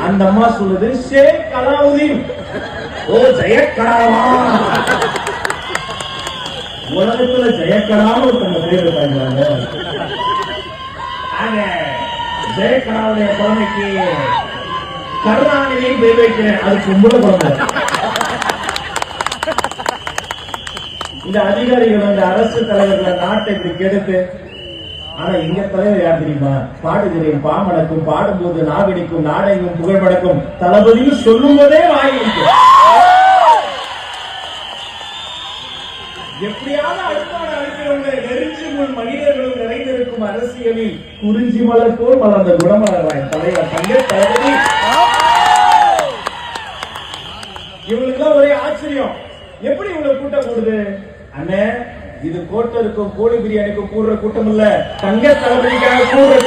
அந்த அம்மா சொல்லுது ஷேக் அலாவுதீன். ஓ ஜெயக்கடாவா? உலகத்துல ஜெயக்கடான்னு ஒருத்தங்க பேர் இருக்காங்க. ஜெயக்கடாவுடைய குழந்தைக்கு கருணாநிதி பேர் வைக்கிறேன். அது கும்பல குழந்தை. இந்த அதிகாரிகள் அந்த அரசு தலைவர்கள் நாட்டை இப்படி கெடுத்து, ஆனா எங்க தலைவர் யார் தெரியுமா? பாடுகிறேன் பாமடக்கும், பாடும்போது நாவிடிக்கும், நாடெங்கும் புகழ்படக்கும், தளபதியும் சொல்லும் போதே வாங்கிக்கும். எப்படியாவது அடுத்தவன் அழைக்கிறவங்க நெருஞ்சி முன் மனிதர்களும் நிறைந்திருக்கும் அரசியலில் குறிஞ்சி மலர் போல் மலர்ந்த குணமலராய் தலைவர் தங்க தளபதி. இவங்களுக்குலாம் ஒரே ஆச்சரியம், எப்படி இவ்வளவு கூட்டம் கூடுது? அண்ணே, இது கோட்டருக்கும் கோழி பிரியாணிக்கும் கூடுற கூட்டம் இல்ல, தங்க தளபதிக்காக கூடுற